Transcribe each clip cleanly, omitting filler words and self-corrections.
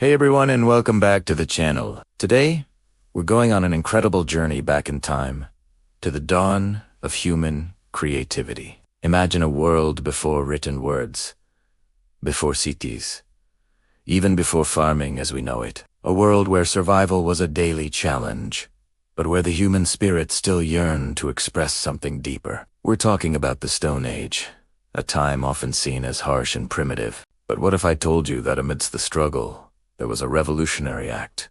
Hey everyone, and welcome back to the channel. Today, we're going on an incredible journey back in time, to the dawn of human creativity. Imagine a world before written words, before cities, even before farming as we know it. A world where survival was a daily challenge, but where the human spirit still yearned to express something deeper. We're talking about the Stone Age, a time often seen as harsh and primitive. But what if I told you that amidst the struggle, there was a revolutionary act,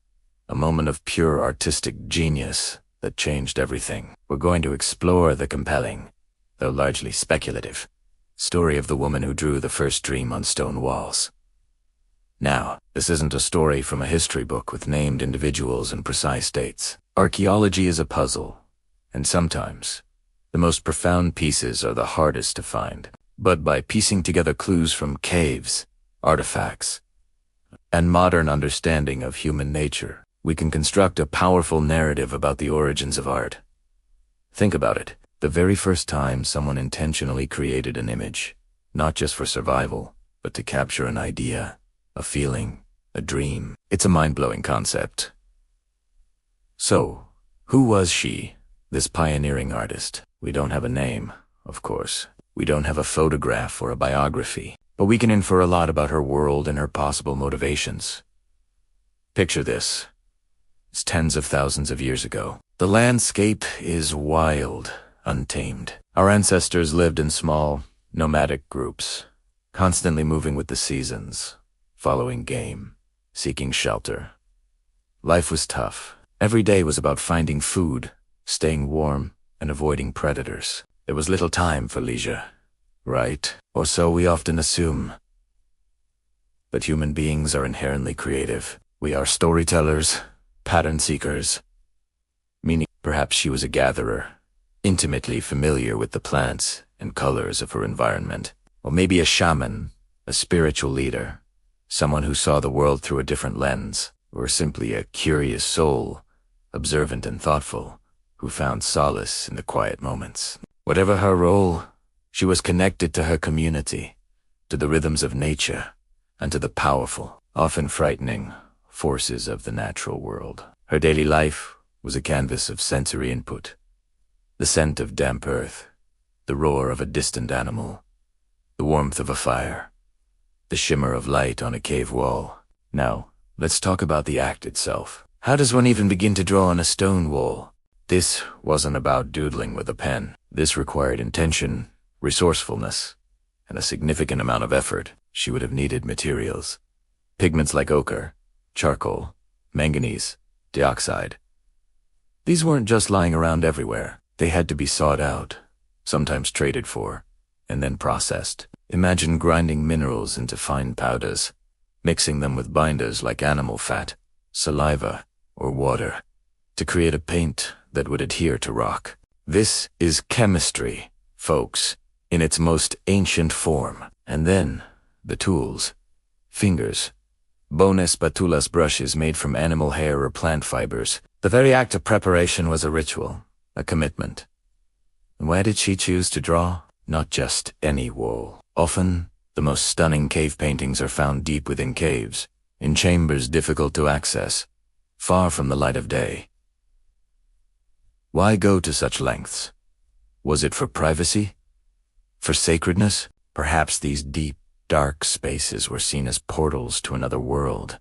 a moment of pure artistic genius that changed everything? We're going to explore the compelling, though largely speculative, story of the woman who drew the first dream on stone walls. Now, this isn't a story from a history book with named individuals and precise dates. Archaeology is a puzzle, and sometimes, the most profound pieces are the hardest to find. But by piecing together clues from caves, artifacts, and modern understanding of human nature, we can construct a powerful narrative about the origins of art. Think about it. The very first time someone intentionally created an image, not just for survival, but to capture an idea, a feeling, a dream. It's a mind-blowing concept. So, who was she, this pioneering artist? We don't have a name, of course. We don't have a photograph or a biography, but we can infer a lot about her world and her possible motivations. Picture this. It's tens of thousands of years ago. The landscape is wild, untamed. Our ancestors lived in small, nomadic groups, constantly moving with the seasons, following game, seeking shelter. Life was tough. Every day was about finding food, staying warm, and avoiding predators. There was little time for leisure, right? Or so we often assume. But human beings are inherently creative. We are storytellers, pattern seekers. Meaning, perhaps she was a gatherer, intimately familiar with the plants and colors of her environment. Or maybe a shaman, a spiritual leader, someone who saw the world through a different lens. Or simply a curious soul, observant and thoughtful, who found solace in the quiet moments. Whatever her role, she was connected to her community, to the rhythms of nature, and to the powerful, often frightening, forces of the natural world. Her daily life was a canvas of sensory input. The scent of damp earth, the roar of a distant animal, the warmth of a fire, the shimmer of light on a cave wall. Now, let's talk about the act itself. How does one even begin to draw on a stone wall? This wasn't about doodling with a pen. This required intention, resourcefulness, and a significant amount of effort. She would have needed materials. Pigments like ochre, charcoal, manganese, dioxide. These weren't just lying around everywhere. They had to be sought out, sometimes traded for, and then processed. Imagine grinding minerals into fine powders, mixing them with binders like animal fat, saliva, or water, to create a paint that would adhere to rock. This is chemistry, folks, in its most ancient form. And then, the tools. Fingers. Bone spatulas brushes made from animal hair or plant fibers. The very act of preparation was a ritual, a commitment. And why did she choose to draw? Not just any wall. Often, the most stunning cave paintings are found deep within caves, in chambers difficult to access, far from the light of day. Why go to such lengths? Was it for privacy? For sacredness? Perhaps these deep, dark spaces were seen as portals to another world,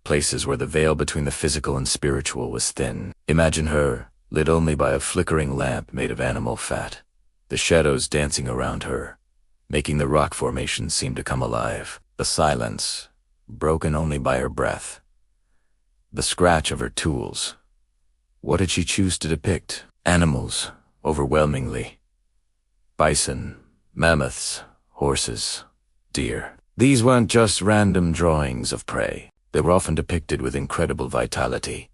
places where the veil between the physical and spiritual was thin. Imagine her, lit only by a flickering lamp made of animal fat, the shadows dancing around her, making the rock formations seem to come alive. The silence, broken only by her breath. The scratch of her tools. What did she choose to depict? Animals, overwhelmingly. Bison, mammoths, horses, deer. These weren't just random drawings of prey. They were often depicted with incredible vitality,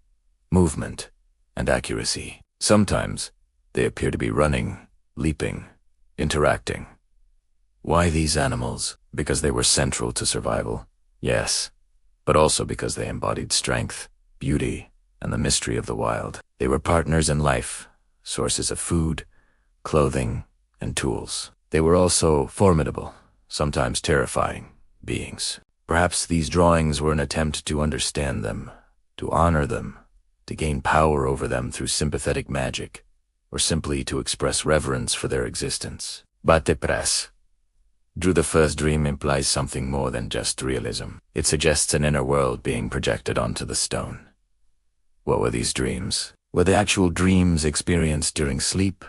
movement, and accuracy. Sometimes, they appear to be running, leaping, interacting. Why these animals? Because they were central to survival, yes, but also because they embodied strength, beauty, and the mystery of the wild. They were partners in life, sources of food, clothing, and tools. They were also formidable, sometimes terrifying, beings. Perhaps these drawings were an attempt to understand them, to honor them, to gain power over them through sympathetic magic, or simply to express reverence for their existence. Bate Press Drew the First Dream implies something more than just realism. It suggests an inner world being projected onto the stone. What were these dreams? Were they actual dreams experienced during sleep?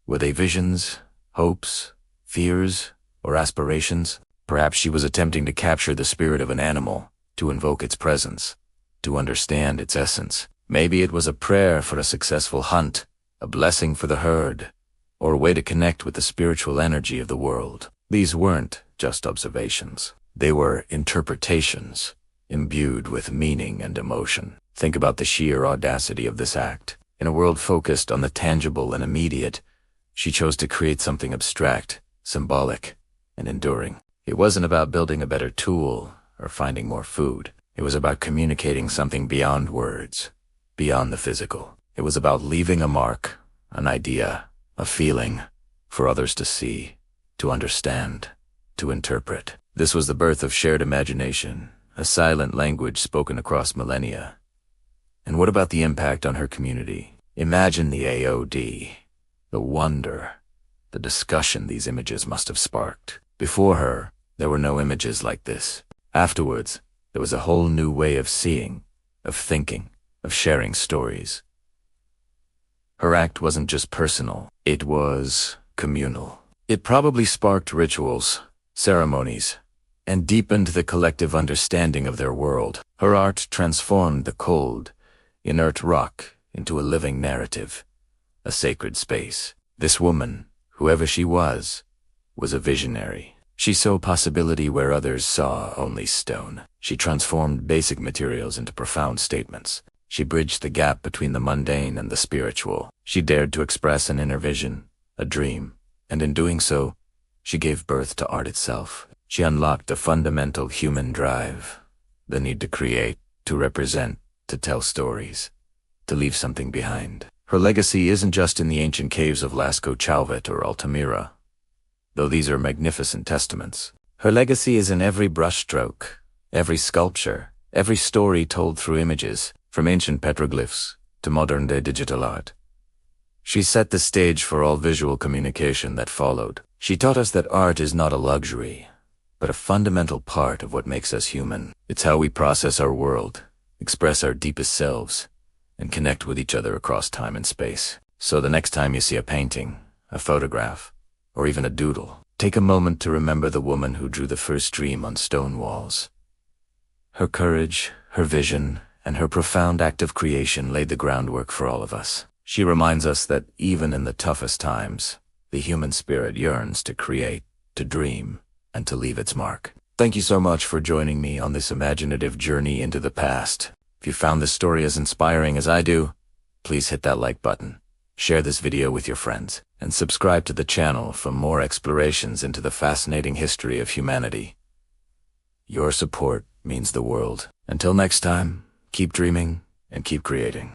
Were they visions, hopes, fears, or aspirations? Perhaps she was attempting to capture the spirit of an animal, to invoke its presence, to understand its essence. Maybe it was a prayer for a successful hunt, a blessing for the herd, or a way to connect with the spiritual energy of the world. These weren't just observations. They were interpretations, imbued with meaning and emotion. Think about the sheer audacity of this act. In a world focused on the tangible and immediate, she chose to create something abstract, symbolic, and enduring. It wasn't about building a better tool or finding more food. It was about communicating something beyond words, beyond the physical. It was about leaving a mark, an idea, a feeling, for others to see, to understand, to interpret. This was the birth of shared imagination, a silent language spoken across millennia. And what about the impact on her community? Imagine the AOD, the wonder, the discussion these images must have sparked. Before her, there were no images like this. Afterwards, there was a whole new way of seeing, of thinking, of sharing stories. Her act wasn't just personal, it was communal. It probably sparked rituals, ceremonies, and deepened the collective understanding of their world. Her art transformed the cold, inert rock into a living narrative, a sacred space. This woman, whoever she was a visionary. She saw possibility where others saw only stone. She transformed basic materials into profound statements. She bridged the gap between the mundane and the spiritual. She dared to express an inner vision, a dream, and in doing so, she gave birth to art itself. She unlocked the fundamental human drive, the need to create, to represent, to tell stories, to leave something behind. Her legacy isn't just in the ancient caves of Lascaux Chauvet or Altamira, though these are magnificent testaments. Her legacy is in every brushstroke, every sculpture, every story told through images, from ancient petroglyphs to modern-day digital art. She set the stage for all visual communication that followed. She taught us that art is not a luxury, but a fundamental part of what makes us human. It's how we process our world, express our deepest selves, and connect with each other across time and space. So the next time you see a painting, a photograph, or even a doodle, take a moment to remember the woman who drew the first dream on stone walls. Her courage, her vision, and her profound act of creation laid the groundwork for all of us. She reminds us that even in the toughest times, the human spirit yearns to create, to dream, and to leave its mark. Thank you so much for joining me on this imaginative journey into the past. If you found this story as inspiring as I do, please hit that like button, share this video with your friends, and subscribe to the channel for more explorations into the fascinating history of humanity. Your support means the world. Until next time, keep dreaming and keep creating.